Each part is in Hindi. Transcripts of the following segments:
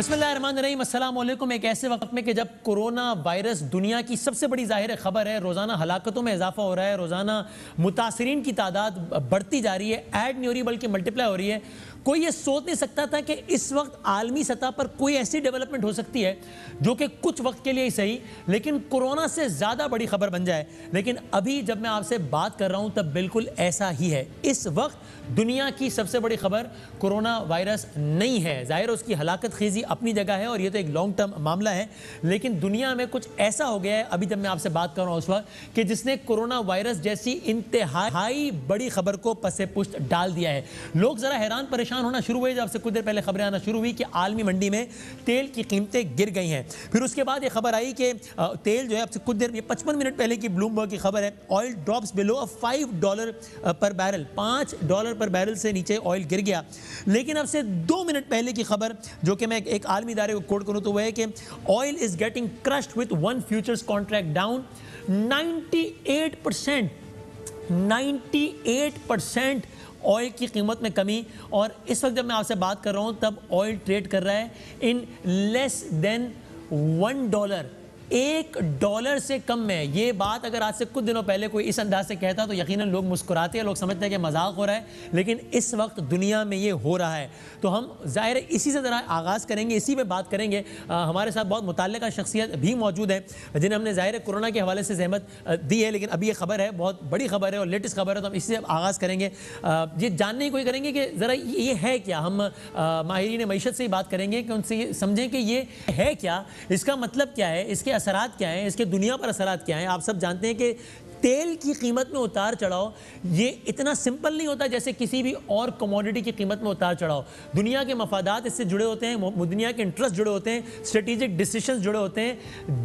बिस्मिल्लाहिर्रहमानिर्रहीम, अस्सलाम वालेकुम। एक ऐसे वक्त में कि जब कोरोना वायरस दुनिया की सबसे बड़ी ज़ाहिर खबर है, रोज़ाना हलाकतों में इजाफा हो रहा है, रोज़ाना मुतासरीन की तादाद बढ़ती जा रही है, ऐड नहीं हो रही बल्कि मल्टीप्लाई हो रही है। कोई ये सोच नहीं सकता था कि इस वक्त आलमी सतह पर कोई ऐसी डेवलपमेंट हो सकती है जो कि कुछ वक्त के लिए ही सही लेकिन कोरोना से ज़्यादा बड़ी खबर बन जाए। लेकिन अभी जब मैं आपसे बात कर रहा हूँ तब बिल्कुल ऐसा ही है। इस वक्त दुनिया की सबसे बड़ी खबर कोरोना वायरस नहीं है। ज़ाहिर उसकी हलाकत खेजी अपनी जगह है और ये तो एक लॉन्ग टर्म मामला है, लेकिन दुनिया में कुछ ऐसा हो गया है अभी जब मैं आपसे बात कर रहा हूँ उस वक्त कि जिसने कोरोना वायरस जैसी इंतहाई बड़ी खबर को पसे पुष्ट डाल दिया है। लोग ज़रा हैरान परेशान होना शुरू हुए जब से कुछ देर पहले खबरें आना शुरू हुई कि आलमी मंडी में तेल की कीमतें गिर गई हैं। फिर उसके बाद ये खबर आई कि तेल जो है अब से कुछ देर, ये 55 मिनट पहले की ब्लूमबर्ग की खबर है, ऑयल ड्रॉप्स बिलो $5 पर बैरल, $5 पर बैरल से नीचे ऑयल गिर गया। लेकिन अब से 2 मिनट पहले की खबर जो कि मैं एक आलमी इदारे को कोट करूं तो वह है कि oil is getting crushed with one futures contract down 98% oil की कीमत में कमी। और इस वक्त जब मैं आपसे बात कर रहा हूं तब ऑयल ट्रेड कर रहा है इन लेस देन $1, $1 से कम में। ये बात अगर आज से कुछ दिनों पहले कोई इस अंदाज से कहता तो यकीनन लोग मुस्कुराते हैं, लोग समझते हैं कि मजाक हो रहा है, लेकिन इस वक्त दुनिया में ये हो रहा है। तो हम ज़ाहिर है इसी से ज़रा आगाज़ करेंगे, इसी पे बात करेंगे। हमारे साथ बहुत मुतल्लिका शख्सियत भी मौजूद है जिन्हें हमने ज़ाहिर है कोरोना के हवाले से ज़हमत दी है, लेकिन अभी ये खबर है, बहुत बड़ी खबर है और लेटेस्ट खबर है, तो हम इसी से आगाज़ करेंगे। ये जानने की कोई करेंगे कि ज़रा ये है क्या। हम माहिरीन मईशत से ही बात करेंगे कि उनसे समझें कि ये है क्या, इसका मतलब क्या है, इसके असरात क्या हैं, इसके दुनिया पर असरात क्या हैं। आप सब जानते हैं कि तेल की कीमत में उतार चढ़ाव ये इतना सिंपल नहीं होता जैसे किसी भी और कमोडिटी की कीमत में उतार चढ़ाव। दुनिया के मफादात इससे जुड़े होते हैं, दुनिया के इंटरेस्ट जुड़े होते हैं, स्ट्रेटेजिक डिसीजंस जुड़े होते हैं,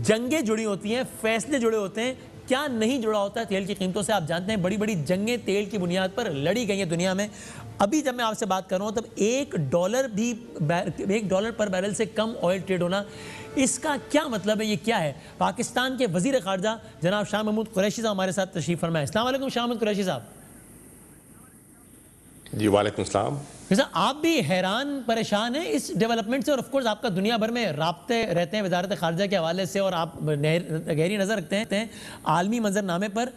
जंगें जुड़ी होती हैं, फैसले जुड़े होते हैं। क्या नहीं जुड़ा होता है तेल की कीमतों से। आप जानते हैं बड़ी बड़ी जंगें तेल की बुनियाद पर लड़ी गई हैं दुनिया में। अभी जब मैं आपसे बात कर रहा हूँ तब $1 पर बैरल से कम ऑयल ट्रेड होना, इसका क्या मतलब है, ये क्या है। पाकिस्तान के वजीर खारजा जनाब शाह महमूद कुरैशी साहब हमारे साथ तशरीफ फरमाए। अस्सलाम वालेकुम शाह महमूद कुरैशी साहब। जी वालेकुम सलाम। आप भी हैरान परेशान हैं इस डेवलपमेंट से और ऑफ कोर्स आपका दुनिया भर में राब्ते रहते हैं वजारत खारजा के हवाले से और आप गहरी नज़र रखते हैं आलमी मंजरनामे पर।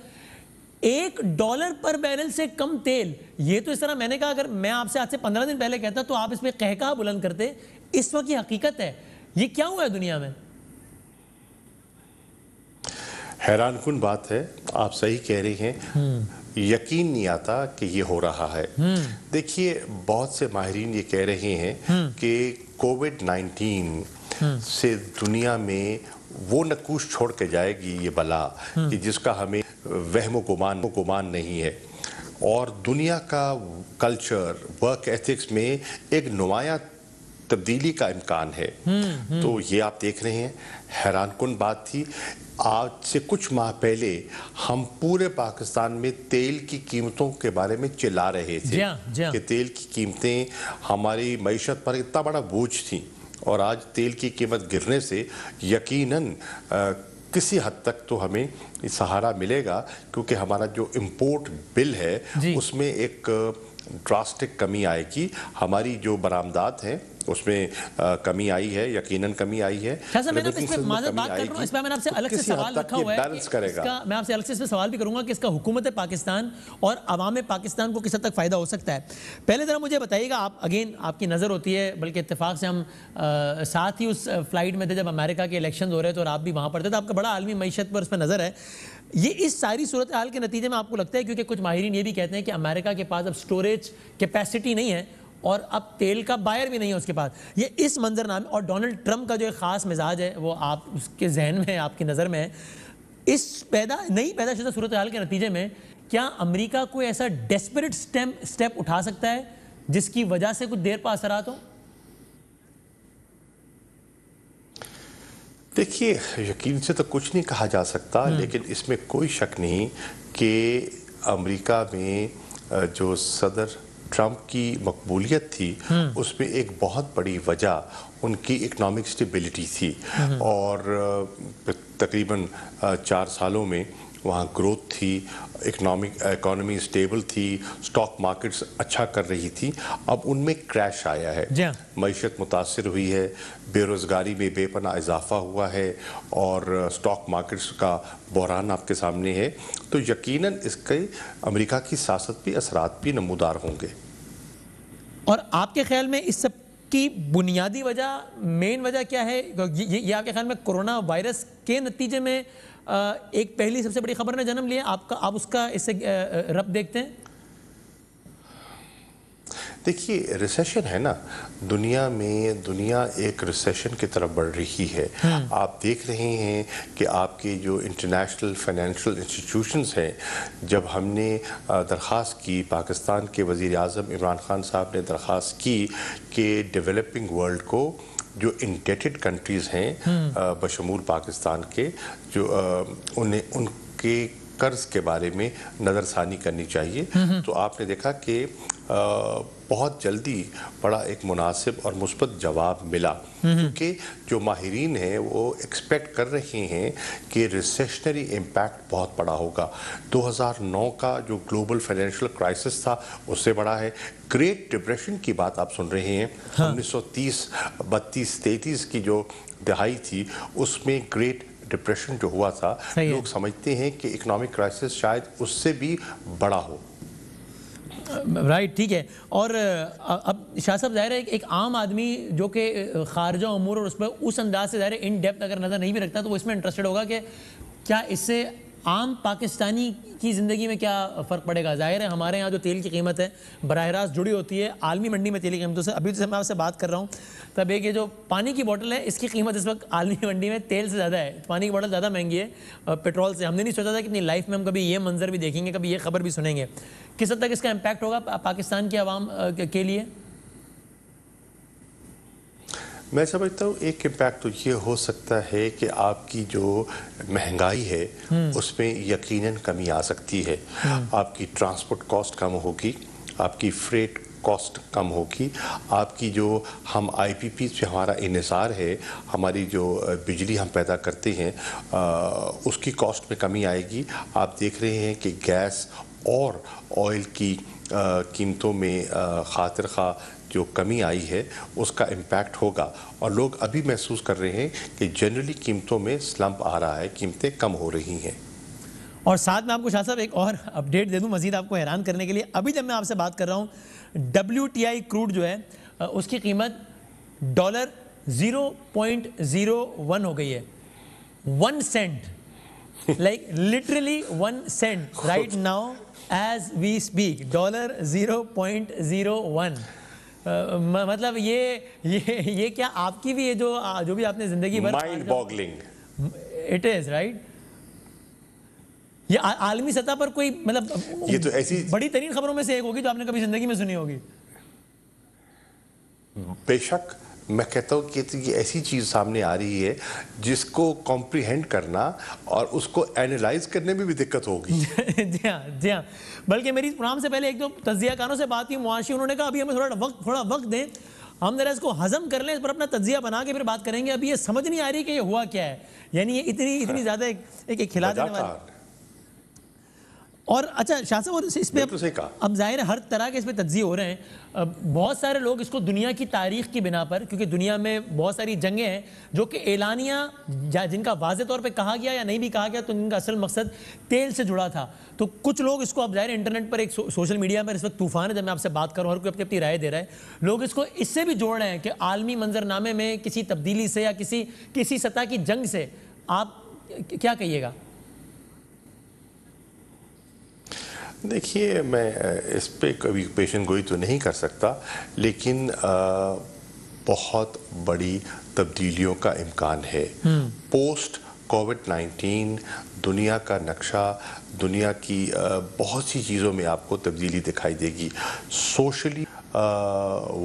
$1 पर बैरल से कम तेल, ये तो इस तरह मैंने कहा अगर मैं आपसे आज से 15 दिन पहले कहता तो आप इस पर कहका बुलंद करते। इस वक्त ये हकीकत है, ये क्या हुआ है दुनिया में। हैरानकुन बात है, आप सही कह रही हैं। यकीन नहीं आता कि ये हो रहा है। देखिए बहुत से माहिरीन ये कह रहे हैं कि कोविड-19 से दुनिया में वो नकूश छोड़ के जाएगी ये बला कि जिसका हमें वहम गुमान नहीं है। और दुनिया का कल्चर, वर्क एथिक्स में एक नुमाया तब्दीली का इम्कान है। तो ये आप देख रहे हैं, हैरानकुन बात थी। आज से कुछ माह पहले हम पूरे पाकिस्तान में तेल की कीमतों के बारे में चिल्ला रहे थे कि तेल की कीमतें हमारी मईशत पर इतना बड़ा बोझ थी, और आज तेल की कीमत गिरने से यकीनन किसी हद तक तो हमें सहारा मिलेगा, क्योंकि हमारा जो इंपोर्ट बिल है उसमें एक ड्रास्टिक कमी आएगी। हमारी जो बरामदात हैं उसमें कमी आई है, यकीनन कमी आई है। मैं आपसे अलग से सवाल रखा हुआ है, मैं आपसे अलग से सवाल भी करूंगा कि इसका हुकूमत पाकिस्तान और अवाम पाकिस्तान को किस हद तक फ़ायदा हो सकता है। पहले ज़रा मुझे बताइएगा, आप अगेन आपकी नज़र होती है, बल्कि इत्तेफाक से हम साथ ही उस फ्लाइट में थे जब अमेरिका के इलेक्शन हो रहे थे और आप भी वहाँ पर थे, तो आपका बड़ा आलमी मईशत पर उस पर नज़र है। ये इस सारी सूरत हाल के नतीजे में आपको लगता है, क्योंकि कुछ माहिरीन ये भी कहते हैं कि अमेरिका के पास अब स्टोरेज कैपेसिटी नहीं है और अब तेल का बायर भी नहीं है उसके पास, ये इस मंजरनामे और डोनाल्ड ट्रंप का जो एक ख़ास मिजाज है वो आप उसके जहन में, आपकी नज़र में है, इस नई पैदा सूरत हाल के नतीजे में क्या अमेरिका कोई ऐसा डेस्परेट स्टेप उठा सकता है जिसकी वजह से कुछ देर पर असरात हो। देखिए यकीन से तो कुछ नहीं कहा जा सकता, लेकिन इसमें कोई शक नहीं कि अमेरिका में जो सदर ट्रंप की मकबूलियत थी उसमें एक बहुत बड़ी वजह उनकी इकनॉमिक स्टेबिलिटी थी। और तकरीबन 4 सालों में वहाँ ग्रोथ थी, इकोनॉमी स्टेबल थी, स्टॉक मार्केट्स अच्छा कर रही थी। अब उनमें क्रैश आया है, मईशत मुतासिर हुई है, बेरोज़गारी में बेपनाह इजाफा हुआ है और स्टॉक मार्केट्स का बहरान आपके सामने है। तो यकीनन इसके अमेरिका की सियासत पे असरात भी नमूदार होंगे। और आपके ख्याल में इस सब की बुनियादी वजह, मेन वजह क्या है? ये आपके ख्याल में कोरोना वायरस के नतीजे में एक पहली सबसे बड़ी खबर ने जन्म लिया, आप उसका इससे रब्त देखते हैं? देखिए, रिसेशन है ना, दुनिया एक रिसेशन की तरफ बढ़ रही है। आप देख रहे हैं कि आपके जो इंटरनेशनल फाइनेंशियल इंस्टीट्यूशंस हैं, जब हमने दरख्वास्त की, पाकिस्तान के वज़ीर आज़म इमरान खान साहब ने दरख्वास्त की कि डेवलपिंग वर्ल्ड को जो इंडेटेड कंट्रीज़ हैं बशमूल पाकिस्तान के, जो उनके कर्ज के बारे में नज़रसानी करनी चाहिए, तो आपने देखा कि बहुत जल्दी बड़ा एक मुनासिब और मुस्बत जवाब मिला, क्योंकि जो माहिरीन हैं वो एक्सपेक्ट कर रहे हैं कि रिसेशनरी इम्पैक्ट बहुत बड़ा होगा। 2009 का जो ग्लोबल फाइनेंशियल क्राइसिस था उससे बड़ा है। ग्रेट डिप्रेशन की बात आप सुन रहे हैं, 1930, 32, 33 की जो दहाई थी उसमें ग्रेट डिप्रेशन जो हुआ था, लोग समझते हैं कि इकोनॉमिक क्राइसिस शायद उससे भी बड़ा हो। राइट, ठीक है। और अब शाह साहब, जाहिर है एक आम आदमी जो कि खारजा उमूर और उस पर उस अंदाज से ज़ाहिर इन डेप्थ अगर नज़र नहीं भी रखता तो वो इसमें इंटरेस्टेड होगा कि क्या इससे आम पाकिस्तानी की ज़िंदगी में क्या फ़र्क पड़ेगा। ज़ाहिर है हमारे यहाँ जो तेल की कीमत है बराह रास्त जुड़ी होती है आलमी मंडी में तेल की कीमतों से। अभी जैसे मैं आपसे बात कर रहा हूँ तब एक ये जो पानी की बोतल है इसकी कीमत इस वक्त आलमी मंडी में तेल से ज़्यादा है। पानी की बोतल ज़्यादा महंगी है पेट्रोल से। हमने नहीं सोचा था कि अपनी लाइफ में हम कभी ये मंजर भी देखेंगे, कभी ये खबर भी सुनेंगे। किस हद तक इसका इम्पैक्ट होगा पाकिस्तान की आवाम के लिए? मैं समझता हूँ एक इम्पैक्ट तो ये हो सकता है कि आपकी जो महंगाई है उसमें यकीनन कमी आ सकती है। आपकी ट्रांसपोर्ट कॉस्ट कम होगी, आपकी फ्रेट कॉस्ट कम होगी, आपकी जो हम IPP से हमारा इन्हिसार है, हमारी जो बिजली हम पैदा करते हैं उसकी कॉस्ट में कमी आएगी। आप देख रहे हैं कि गैस और ऑयल की कीमतों में खातिर खा जो कमी आई है उसका इम्पैक्ट होगा और लोग अभी महसूस कर रहे हैं कि जनरली कीमतों में स्लम्प आ रहा है, कीमतें कम हो रही हैं। और साथ में आपको शाह साहब एक और अपडेट दे दूं मजीद आपको हैरान करने के लिए। अभी जब मैं आपसे बात कर रहा हूं WTI क्रूड जो है उसकी कीमत $0.01 हो गई है। 1 cent, like literally 1 cent right now as we speak, $0.01। मतलब ये क्या आपकी भी ये जो भी आपने जिंदगी भर mind boggling it is right. ये आलमी सतह पर कोई मतलब ये तो ऐसी बड़ी तरीन खबरों में से एक होगी जो आपने कभी जिंदगी में सुनी होगी। बेशक मैं कहता हूँ कि ये ऐसी चीज़ सामने आ रही है जिसको कॉम्प्रिहेंड करना और उसको एनालाइज करने में भी दिक्कत होगी। जी हाँ, जी हाँ। बल्कि मेरी प्रोग्राम से पहले एक दो तज्जियाकारों से बात की, मुआशी, उन्होंने कहा अभी हमें थोड़ा वक्त दें, हम जरा इसको हजम कर लें, इस पर अपना तज्जिया बना के फिर बात करेंगे। अभी ये समझ नहीं आ रही कि ये हुआ क्या है, यानी ये इतनी ज़्यादा एक खिला देने वाली। और अच्छा शाह साहब, इस पे अब जाहिर है हर तरह के इस पे तज्जिए हो रहे हैं। बहुत सारे लोग इसको दुनिया की तारीख की बिना पर, क्योंकि दुनिया में बहुत सारी जंगें हैं जो कि एलानिया जिनका वाज़े तौर पे कहा गया या नहीं भी कहा गया तो इनका असल मकसद तेल से जुड़ा था, तो कुछ लोग इसको अब जाहिर इंटरनेट पर एक सोशल मीडिया पर इस वक्त तूफान है जब मैं आपसे बात करूँ, हर कोई अपनी अपनी राय दे रहा है। लोग इसको इससे भी जोड़ रहे हैं कि आलमी मंजरनामे में किसी तब्दीली से या किसी सतह की जंग से, आप क्या कहिएगा? देखिए, मैं इस पे कभी पेशन गोई तो नहीं कर सकता, लेकिन बहुत बड़ी तब्दीलियों का इम्कान है। पोस्ट कोविड-19 दुनिया का नक्शा, दुनिया की बहुत सी चीज़ों में आपको तब्दीली दिखाई देगी। सोशली,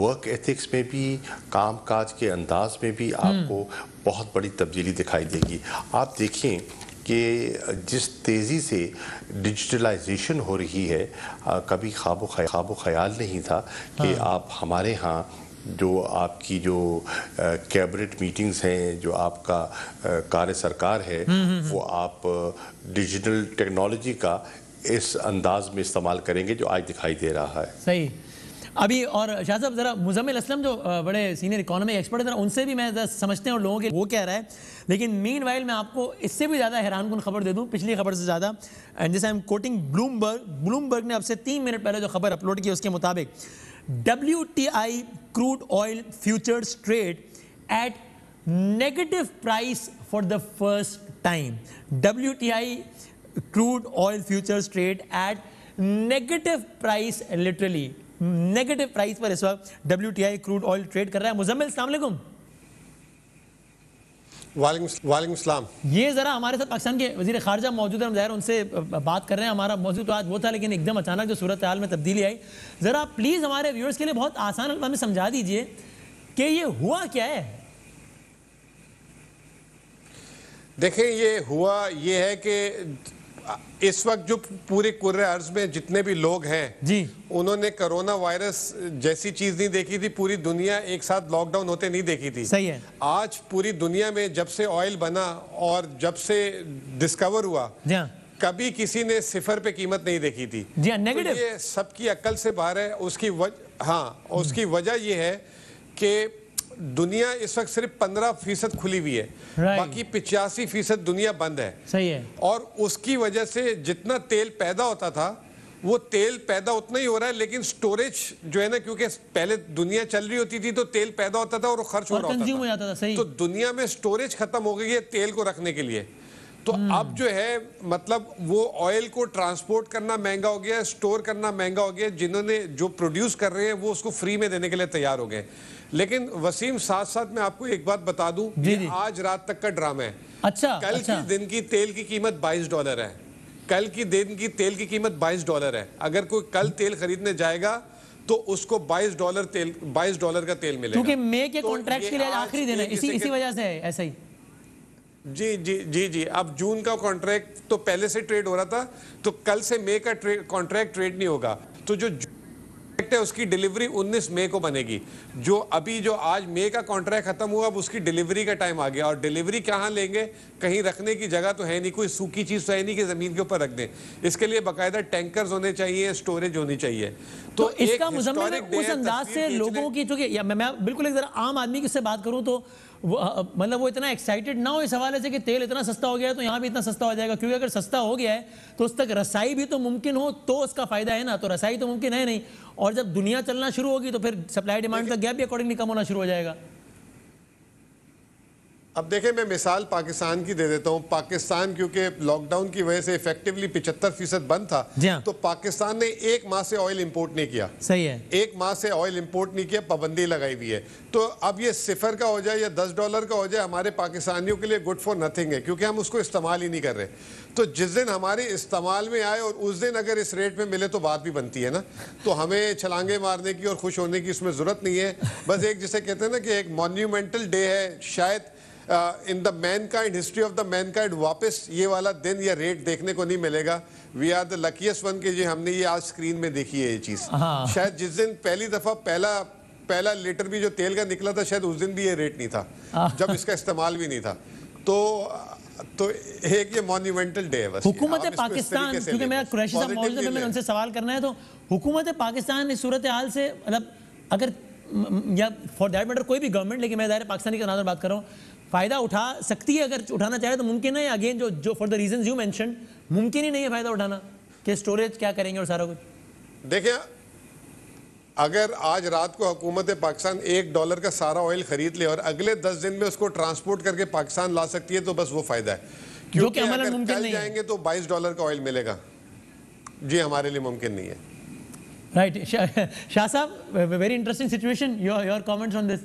वर्क एथिक्स में भी, काम काज के अंदाज में भी आपको बहुत बड़ी तब्दीली दिखाई देगी। आप देखें कि जिस तेज़ी से डिजिटलाइजेशन हो रही है, कभी ख्वाबो ख्याल नहीं था कि आप हमारे यहाँ जो आपकी जो कैबिनेट मीटिंग्स हैं, जो आपका कार्य सरकार है, वो आप डिजिटल टेक्नोलॉजी का इस अंदाज में इस्तेमाल करेंगे जो आज दिखाई दे रहा है। सही। अभी और शाह साहब जरा मुजम्मिल असलम जो बड़े सीनियर इकोनॉमिक एक्सपर्ट हैं, उनसे भी मैं समझते हैं और लोगों के वो कह रहा है। लेकिन मीन वाइल मैं आपको इससे भी ज़्यादा हैरानकुन खबर दे दूं, पिछली खबर से ज़्यादा, एंड जैसे आई एम कोटिंग ब्लूमबर्ग ने अब से 3 मिनट पहले जो खबर अपलोड की उसके मुताबिक WTI crude oil futures trade at negative price for the first time. WTI crude oil futures trade at negative price, literally negative price पर इस वक्त WTI क्रूड ऑयल ट्रेड कर रहा है। मुजम्मिल अस्सलाम वालेकुम। वालेकुम सलाम। ये जरा हमारे साथ पाकिस्तान के वजीर खारजा मौजूद है, हम ज़ाहिर उनसे बात कर रहे हैं। हमारा मौजूद तो आज वो था, लेकिन एकदम अचानक जो सूरत हाल में तब्दीली आई, जरा प्लीज हमारे व्यूअर्स के लिए बहुत आसान अल्फाज में समझा दीजिए कि ये हुआ क्या है। देखें, ये हुआ ये है कि इस वक्त जो पूरे कुर्रे अर्ज में जितने भी लोग हैं जी, उन्होंने कोरोना वायरस जैसी चीज नहीं देखी थी। पूरी दुनिया एक साथ लॉकडाउन होते नहीं देखी थी। सही है। आज पूरी दुनिया में जब से ऑयल बना और जब से डिस्कवर हुआ, कभी किसी ने सिफर पे कीमत नहीं देखी थी। जी, नेगेटिव। तो ये सबकी अक्ल से बाहर है। उसकी वजह ये है कि दुनिया इस वक्त सिर्फ 15% खुली हुई है, बाकी 85% दुनिया बंद है। सही है। और उसकी वजह से जितना तेल पैदा होता था वो तेल पैदा उतना ही हो रहा है, लेकिन स्टोरेज जो है ना, क्योंकि पहले दुनिया चल रही होती थी तो तेल पैदा होता था और वो खर्च हो रहा होता था। सही। तो दुनिया में स्टोरेज खत्म हो गई है तेल को रखने के लिए। तो अब जो है मतलब वो ऑयल को ट्रांसपोर्ट करना महंगा हो गया है, स्टोर करना महंगा हो गया है। जिन्होंने जो प्रोड्यूस कर रहे हैं वो उसको फ्री में देने के लिए तैयार हो गए। लेकिन वसीम, साथ साथ मैं आपको एक बात बता दूं, ये आज रात तक का ड्रामा है। अच्छा, कल की दिन की तेल की कीमत $22 है। कल की दिन की तेल की कीमत $22 है। अगर कोई कल तेल खरीदने जाएगा तो उसको $22 का तेल मिलेगा, क्योंकि मे के कॉन्ट्रैक्ट के लिए आखिरी दिन है। इसी वजह से है ऐसा ही। जी जी जी जी। अब जून का कॉन्ट्रैक्ट तो पहले से ट्रेड हो रहा था, तो कल से मई का कॉन्ट्रैक्ट ट्रेड नहीं होगा। तो जो है उसकी डिलीवरी 19 मई को बनेगी। जो अभी जो आज मई का कॉन्ट्रैक्ट खत्म हुआ, अब उसकी डिलीवरी का टाइम आ गया। और डिलीवरी कहाँ लेंगे? कहीं रखने की जगह तो है नहीं, कोई सूखी चीज तो है नहीं कि जमीन के ऊपर रख दें। इसके लिए बाकायदा टैंकर्स होने चाहिए, स्टोरेज होनी चाहिए। तो इसका मुजम्मिल उस अंदाज से लोगों की, चूंकि मैं बिल्कुल एक जरा आम आदमी की से बात करूं तो मतलब वो इतना एक्साइटेड ना हो इस हवाले से कि तेल इतना सस्ता हो गया है तो यहाँ भी इतना सस्ता हो जाएगा, क्योंकि अगर सस्ता हो गया है तो उस तक रसाई भी तो मुमकिन हो तो उसका फायदा है ना। तो रसाई तो मुमकिन है नहीं, और जब दुनिया चलना शुरू होगी तो फिर सप्लाई डिमांड का गैप भी अकॉर्डिंगली कम होना शुरू हो जाएगा। अब देखें, मैं मिसाल पाकिस्तान की दे देता हूं। पाकिस्तान क्योंकि लॉकडाउन की वजह से इफेक्टिवली 75% बंद था, तो पाकिस्तान ने 1 माह से ऑयल इंपोर्ट नहीं किया। सही है। 1 माह से ऑयल इंपोर्ट नहीं किया, पाबंदी लगाई हुई है। तो अब ये सिफर का हो जाए या $10 का हो जाए, हमारे पाकिस्तानियों के लिए गुड फॉर नथिंग है, क्योंकि हम उसको इस्तेमाल ही नहीं कर रहे। तो जिस दिन हमारे इस्तेमाल में आए और उस दिन अगर इस रेट में मिले तो बात भी बनती है ना। तो हमें छलांगे मारने की और खुश होने की इसमें जरूरत नहीं है। बस एक जिसे कहते हैं ना कि एक मॉन्यूमेंटल डे है, शायद in the Mankind, history of the Mankind वापस ये वाला दिन या रेट देखने को नहीं मिलेगा। We are the luckiest one के जी हमने ये आज स्क्रीन में देखी है ये चीज। शायद जिस दिन पहली दफा पहला लीटर भी जो तेल का निकला था, शायद उस दिन भी ये रेट नहीं था, जब इसका इस्तेमाल भी नहीं था। तो एक ये मॉन्यूमेंटल डे है बस। हुकूमत पाकिस्तान, क्योंकि मेरा कुरैशी साहब मौजूद है, मैंने उनसे सवाल करना है, तो हुकूमत पाकिस्तान इस सूरत हाल से मतलब अगर या फॉर दैट मैटर कोई भी गवर्नमेंट, लेकिन मैं ज़ाहिर पाकिस्तानी के नाम बात कर रहा हूँ, फायदा उठा सकती है? अगर उठाना चाहे तो मुमकिन है? अगेन जो for the reasons you mention मुमकिन ही नहीं है फायदा उठाना, कि स्टोरेज क्या करेंगे और सारा कुछ। देखिए, अगर आज रात को हुकूमत पाकिस्तान $1 का सारा ऑयल खरीद ले और अगले 10 दिन में उसको ट्रांसपोर्ट करके पाकिस्तान ला सकती है, तो बस वो फायदा है। क्योंकि अगर कल जाएंगे तो $22 का ऑयल मिलेगा। जी, हमारे लिए मुमकिन नहीं है। राइट। शाह साहब, very interesting situation, your comments on this.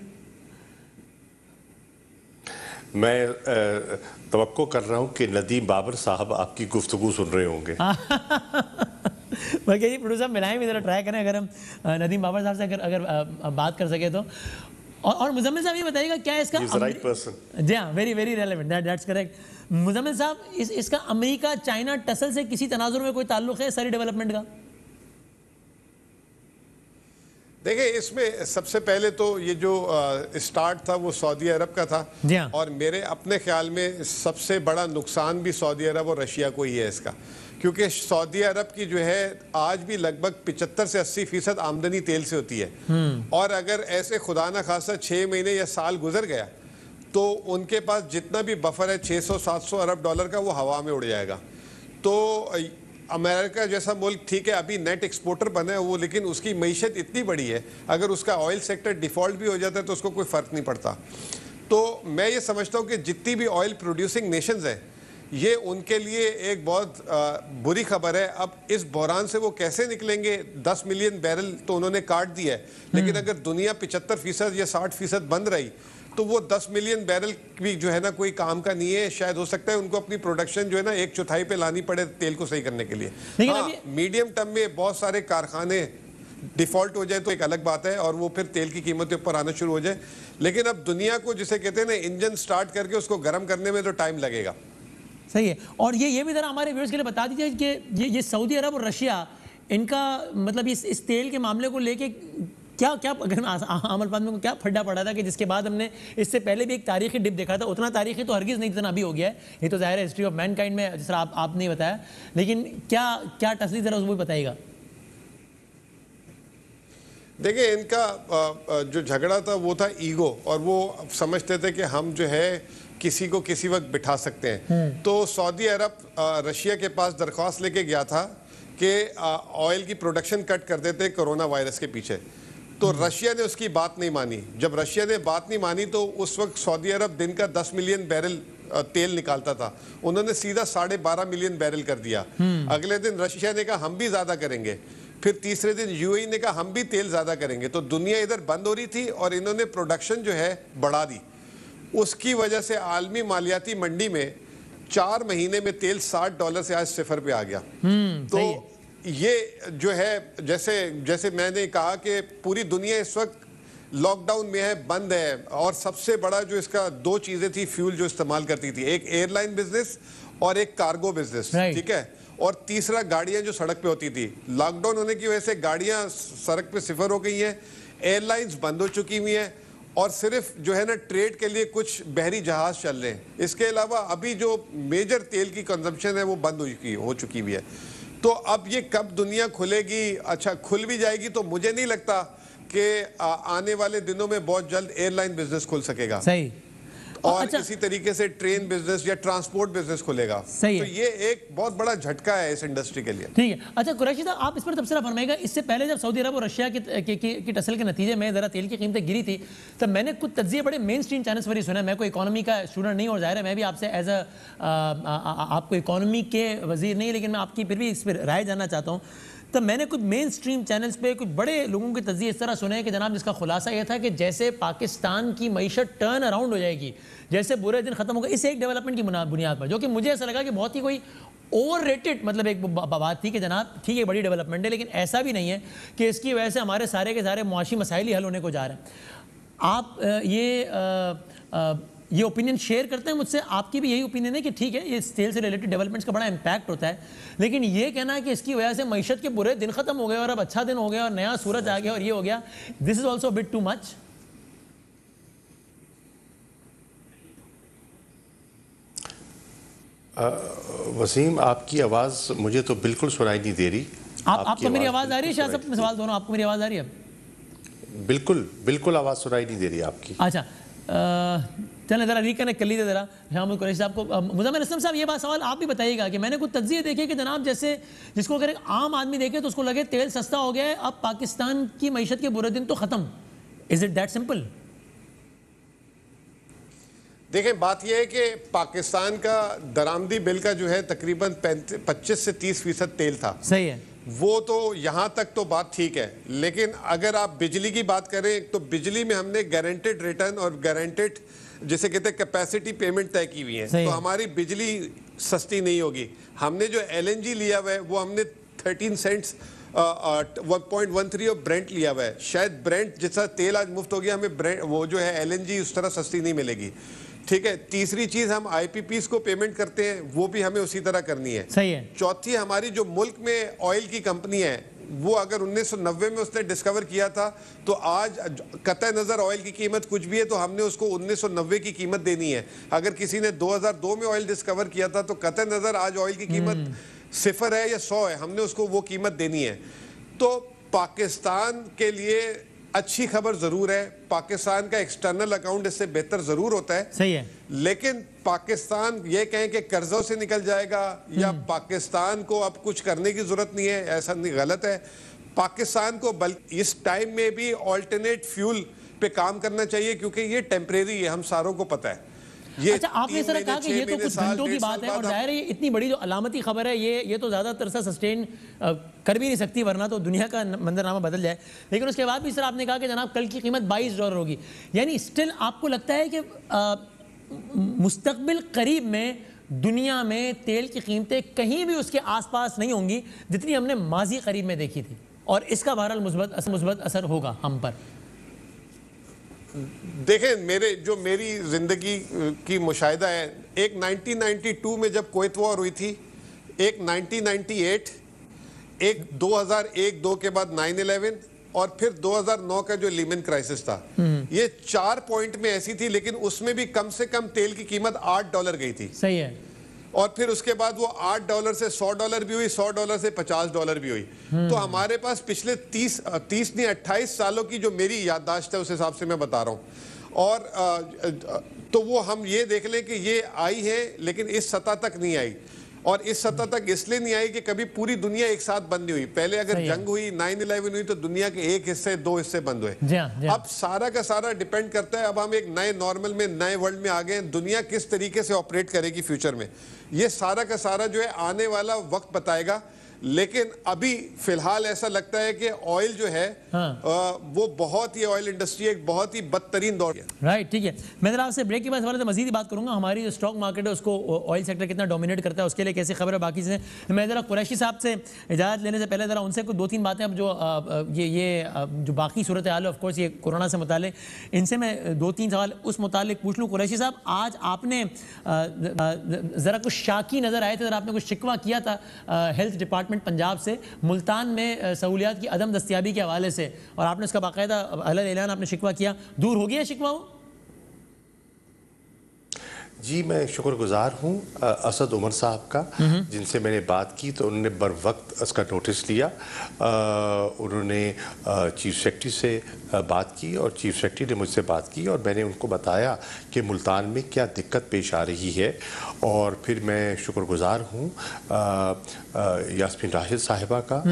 मैं तवक्को कर रहा हूं कि नदीम बाबर साहब आपकी गुफ्तगू सुन रहे होंगे। बल्कि ये प्रोड्यूसर मिलाएं भी, जरा ट्राई करें अगर हम नदीम बाबर साहब से अगर बात कर सके तो। और मुजम्मिल साहब ये बताइएगा क्या इसका राइट पर्सन। जी हाँ, very very relevant, that's correct. Muzammil साहब, इसका अमेरिका चाइना टसल से किसी तनाजुर में कोई ताल्लुक है सारी डेवलपमेंट का? देखिए, इसमें सबसे पहले तो ये जो स्टार्ट था वो सऊदी अरब का था। जी हाँ। और मेरे अपने ख्याल में सबसे बड़ा नुकसान भी सऊदी अरब और रशिया को ही है इसका, क्योंकि सऊदी अरब की जो है आज भी लगभग 75 से 80% आमदनी तेल से होती है। और अगर ऐसे खुदा न खासा 6 महीने या साल गुजर गया तो उनके पास जितना भी बफर है 600-700 अरब डॉलर का, वो हवा में उड़ जाएगा। तो अमेरिका जैसा मुल्क ठीक है अभी नेट एक्सपोर्टर बना है वो, लेकिन उसकी मईशत इतनी बड़ी है, अगर उसका ऑयल सेक्टर डिफॉल्ट भी हो जाता है तो उसको कोई फ़र्क नहीं पड़ता। तो मैं ये समझता हूँ कि जितनी भी ऑयल प्रोड्यूसिंग नेशंस हैं, ये उनके लिए एक बहुत बुरी खबर है। अब इस बहरान से वो कैसे निकलेंगे? 10 मिलियन बैरल तो उन्होंने काट दिया है, लेकिन अगर दुनिया 75% या 60% बंद रही तो वो 10 मिलियन बैरल भी जो है ना कोई काम का नहीं है। शायद हो सकता है उनको अपनी प्रोडक्शन जो है ना 1/4 पे लानी पड़े तेल को सही करने के लिए। हाँ, मीडियम टर्म में बहुत सारे कारखाने डिफॉल्ट हो जाए तो एक अलग बात है, और वो फिर तेल की कीमतें ऊपर आना शुरू हो जाए। लेकिन अब दुनिया को जिसे कहते हैं ना इंजन स्टार्ट करके उसको गर्म करने में तो टाइम लगेगा। सही है। और ये भी जरा हमारे व्यूअर्स के लिए बता दीजिए कि ये सऊदी अरब और रशिया, इनका मतलब इस तेल के मामले को लेके क्या क्या अगर आम आदमी को क्या फड्डा पड़ा था कि जिसके बाद हमने इससे पहले भी एक तारीखी डिप देखा था। उतना तारीखी तो हरगिज़ नहीं जितना अभी हो गया है, ये तो ज़ाहिर है हिस्ट्री ऑफ मैनकाइंड में जिस तरह आपने बताया। लेकिन क्या क्या तस्वीर ज़रा उसको भी बताइएगा। देखिए, इनका जो झगड़ा था वो था ईगो, और वो समझते थे कि हम जो है किसी को किसी वक्त बिठा सकते हैं। तो सऊदी अरब रशिया के पास दरख्वास्त लेके गया था कि ऑयल की प्रोडक्शन कट कर देते कोरोना वायरस के पीछे। तो रशिया ने उसकी बात नहीं मानी। जब रशिया ने बात नहीं मानी तो उस वक्त सऊदी अरब दिन का 10 मिलियन बैरल तेल निकालता था, उन्होंने सीधा 12.5 मिलियन बैरल कर दिया। अगले दिन रशिया ने कहा हम भी ज्यादा करेंगे, फिर तीसरे दिन यूएई ने कहा हम भी तेल ज्यादा करेंगे। तो दुनिया इधर बंद हो रही थी और इन्होंने प्रोडक्शन जो है बढ़ा दी। उसकी वजह से आलमी मालियाती मंडी में 4 महीने में तेल $60 से आज 0 पे आ गया। तो ये जो है जैसे मैंने कहा कि पूरी दुनिया इस वक्त लॉकडाउन में है, बंद है। और सबसे बड़ा जो इसका 2 चीजें थी फ्यूल जो इस्तेमाल करती थी, एक एयरलाइन बिजनेस और एक कार्गो बिजनेस, ठीक है, और तीसरा गाड़ियां जो सड़क पे होती थी। लॉकडाउन होने की वजह से गाड़ियां सड़क पे 0 हो गई हैं, एयरलाइंस बंद हो चुकी हुई हैं, और सिर्फ जो है ना ट्रेड के लिए कुछ बहरी जहाज चल रहे हैं। इसके अलावा अभी जो मेजर तेल की कंजम्पशन है वो बंद हो चुकी हुई है। तो अब ये कब दुनिया खुलेगी? अच्छा, खुल भी जाएगी तो मुझे नहीं लगता कि आने वाले दिनों में बहुत जल्द एयरलाइन बिजनेस खुल सकेगा। सही। और अच्छा, इसी तरीके से ट्रेन बिजनेस या ट्रांसपोर्ट बिजनेस खुलेगा। सही तो है। ये एक बहुत बड़ा झटका है इस इंडस्ट्री के लिए। ठीक है। अच्छा कुरैशी साहब, आप इस पर तबसरा फरमाइएगा। इससे पहले जब सऊदी अरब और रशिया की टसल के नतीजे में ज़रा तेल की कीमतें गिरी थी, तब मैंने कुछ तज्जिए बड़े मेन स्ट्रीम चैनल्स पर ही सुना। मैं कोई इकोनॉमी का स्टूडेंट नहीं, और ज़ाहिर है मैं भी आपसे एज आपको इकोनॉमी के वजीर नहीं, लेकिन मैं आपकी फिर भी इस पर राय जानना चाहता हूँ। तब मैंने कुछ मेन स्ट्रीम चैनल्स पे कुछ बड़े लोगों के तज्जिए इस तरह सुने कि जनाब जिसका खुलासा यह था कि जैसे पाकिस्तान की मईशत टर्न अराउंड हो जाएगी, जैसे बुरे दिन खत्म हो गए, इस एक डेवलपमेंट की बुनियाद पर, जो कि मुझे ऐसा लगा कि बहुत ही कोई ओवर रेटेड मतलब एक बात थी कि जनाब ठीक है बड़ी डेवलपमेंट है, लेकिन ऐसा भी नहीं है कि इसकी वजह से हमारे सारे के सारे मुआशी मसाइल ही हल होने को जा रहे हैं। आप ये ओपिनियन शेयर करते हैं मुझसे? आपकी भी यही ओपिनियन है कि ठीक है ये तेल से रिलेटेड डेवलपमेंट्स का बड़ा इम्पैक्ट होता है, लेकिन ये कहना है कि इसकी वजह से मईशत के बुरे दिन खत्म हो गए और अब अच्छा दिन हो गया और नया सूरज आ गया और ये हो गया, this is also bit too much? Wasim, आपकी आवाज मुझे तो बिल्कुल सुनाई नहीं दे रही। आपको मेरी आवाज आ रही है? शायद सब सवाल दोनों, आपको मेरी आवाज आ रही है? बिल्कुल बिल्कुल आवाज सुनाई नहीं दे रही आपकी। अच्छा, चलें ज़रा रिकनेक्ट कर लीजिए ज़रा शामुल कुरैशी साहब को। मुज़म्मिल असलम साहब, ये बात सवाल आप भी बताइएगा कि मैंने कुछ तज्जिए देखे कि जनाब जैसे जिसको अगर एक आम आदमी देखे तो उसको लगे तेल सस्ता हो गया है, अब पाकिस्तान की मईशत के बुरे दिन तो ख़त्म। Is it that simple? देखें, बात यह है कि पाकिस्तान का दरामदी बिल का जो है तकरीबन 25 से 30% तेल था। सही है, वो तो यहाँ तक तो बात ठीक है, लेकिन अगर आप बिजली की बात करें तो बिजली में हमने गारंटेड रिटर्न और गारंटेड जिसे कहते हैं कैपेसिटी पेमेंट तय की हुई है, तो हमारी बिजली सस्ती नहीं होगी। हमने जो LNG लिया हुआ है वो हमने 13 सेंट्स 1.13 ऑफ ब्रेंट लिया हुआ है। शायद ब्रेंट जैसा तेल आज मुफ्त हो गया, हमें वो जो है LNG उस तरह सस्ती नहीं मिलेगी। ठीक है। तीसरी चीज, हम IPPs को पेमेंट करते हैं, वो भी हमें उसी तरह करनी है। सही है। चौथी, हमारी जो मुल्क में ऑयल की कंपनी है वो अगर 1990 में उसने डिस्कवर किया था तो आज कतई नज़र ऑयल की कीमत कुछ भी है तो हमने उसको 1990 की कीमत देनी है। अगर किसी ने 2002 में ऑयल डिस्कवर किया था तो कतई नज़र आज ऑयल की कीमत 0 है या 100 है, हमने उसको वो कीमत देनी है। तो पाकिस्तान के लिए अच्छी खबर जरूर है, पाकिस्तान का एक्सटर्नल अकाउंट इससे बेहतर जरूर होता है, सही है, लेकिन पाकिस्तान ये कहें कि कर्जों से निकल जाएगा या पाकिस्तान को अब कुछ करने की जरूरत नहीं है, ऐसा नहीं, गलत है। पाकिस्तान को बल्कि इस टाइम में भी ऑल्टरनेट फ्यूल पे काम करना चाहिए क्योंकि ये टेम्परेरी है, हम सारों को पता है। अच्छा, आपने सर कहा कि ये तो कुछ घंटों की बात है और जाहिर है ये इतनी बड़ी जो अलामती खबर है ये तो ज़्यादातर सा सस्टेन कर भी नहीं सकती, वरना तो दुनिया का मंजरनामा बदल जाए। लेकिन उसके बाद भी सर आपने कहा कि जनाब कल की कीमत $22 होगी, यानी स्टिल आपको लगता है कि मुस्तकबिल करीब में दुनिया में तेल की कीमतें कहीं भी उसके आसपास नहीं होंगी जितनी हमने माजी करीब में देखी थी, और इसका बहरहाल मुस्बत असर होगा हम पर? देखें, मेरी जिंदगी की मुशाहिदा है, एक 1992 में जब कुवैत वॉर हुई थी, एक 1998, एक 2001-2 के बाद 9/11 और फिर 2009 का जो लीमन क्राइसिस था। ये 4 पॉइंट में ऐसी थी, लेकिन उसमें भी कम से कम तेल की कीमत $8 गई थी। सही है। और फिर उसके बाद वो $8 से $100 भी हुई, $100 से $50 भी हुई। तो हमारे पास पिछले 30 नहीं 28 सालों की जो मेरी याददाश्त है उस हिसाब से मैं बता रहा हूँ। और तो वो हम ये देख लें कि ये आई है लेकिन इस सतह तक नहीं आई, और इस सतह तक इसलिए नहीं आई कि कभी पूरी दुनिया एक साथ बंद नहीं हुई। पहले अगर जंग हुई, 9/11 हुई, तो दुनिया के एक हिस्से 2 हिस्से बंद हुए। अब सारा का सारा डिपेंड करता है, अब हम एक नए नॉर्मल में, नए वर्ल्ड में आ गए, दुनिया किस तरीके से ऑपरेट करेगी फ्यूचर में, ये सारा का सारा जो है आने वाला वक्त बताएगा। लेकिन अभी फिलहाल ऐसा लगता है कि ऑयल जो है वो बहुत ही, ऑयल इंडस्ट्री एक बहुत ही बदतरीन दौर है। राइट, ठीक है। मैं जरा आपसे ब्रेक के बाद हवाले से मजीद बात करूंगा, हमारी जो स्टॉक मार्केट है उसको ऑयल सेक्टर कितना डोमिनेट करता है, उसके लिए कैसी खबर है, बाकी चीज़ें। मैं ज़रा कुरैशी साहब से इजाज़त लेने से पहले ज़रा उनसे कुछ 2-3 बातें, अब जो जो बाकी सूरत हाल है ऑफकोर्स ये कोरोना से मुतालिक, इनसे मैं 2-3 सवाल उस मुतालिक पूछ लूँ। कुरैशी साहब, आज आपने ज़रा कुछ शाकी नज़र आए थे, ज़रा आपने कुछ शिकवा किया था हेल्थ डिपार्टमेंट पंजाब से मुल्तान में सहूलियात की अदम दस्तियाबी के हवाले से, और आपने उसका बाकायदा अलग ऐलान आपने शिकवा किया, दूर हो गया शिकवा? जी, मैं शुक्रगुजार हूँ असद उमर साहब का, जिनसे मैंने बात की तो उन्होंने बर वक्त इसका नोटिस लिया। उन्होंने चीफ सेक्रेटरी से बात की और चीफ सेक्रेटरी ने मुझसे बात की और मैंने उनको बताया कि मुल्तान में क्या दिक्कत पेश आ रही है। और फिर मैं शुक्रगुजार हूँ यास्मीन राशिद साहिबा का,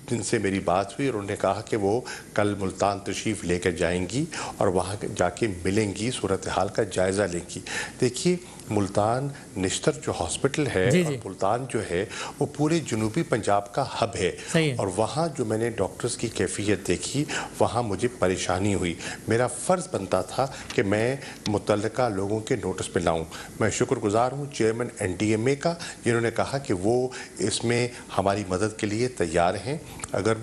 जिनसे मेरी बात हुई और उन्होंने कहा कि वो कल मुल्तान तशरीफ़ लेकर जाएंगी और वहाँ जाके मिलेंगी, सूरत हाल का जायज़ा लेंगी। देखिए, मुल्तान निश्तर जो हॉस्पिटल है और मुल्तान जो है वो पूरे जनूबी पंजाब का हब है, और वहाँ जो मैंने डॉक्टर्स की कैफियत देखी वहाँ मुझे परेशानी हुई। मेरा फ़र्ज़ बनता था कि मैं मुतल्लिका लोगों के नोटिस पे लाऊं। मैं शुक्रगुजार हूँ चेयरमैन NDMA का, जिन्होंने कहा कि वो इसमें हमारी मदद के लिए तैयार हैं। अगर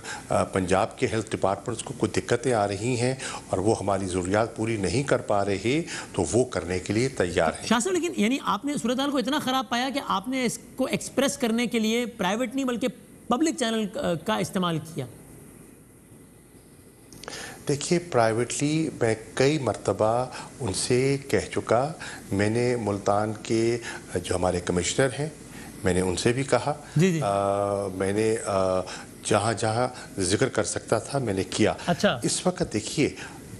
पंजाब के हेल्थ डिपार्टमेंट्स को कुछ दिक्कतें आ रही हैं और वो हमारी ज़रूरियात पूरी नहीं कर पा रहे तो वो करने के लिए तैयार हैं। शाह साहब, लेकिन यानी आपने सूरत हाल को इतना ख़राब पाया कि आपने इसको एक्सप्रेस करने के लिए प्राइवेट नहीं बल्कि पब्लिक चैनल का इस्तेमाल किया? देखिए, प्राइवेटली मैं कई मर्तबा उनसे कह चुका। मैंने मुल्तान के जो हमारे कमिश्नर हैं मैंने उनसे भी कहा। मैंने जहाँ जहाँ जिक्र कर सकता था मैंने किया। अच्छा। इस वक्त देखिए,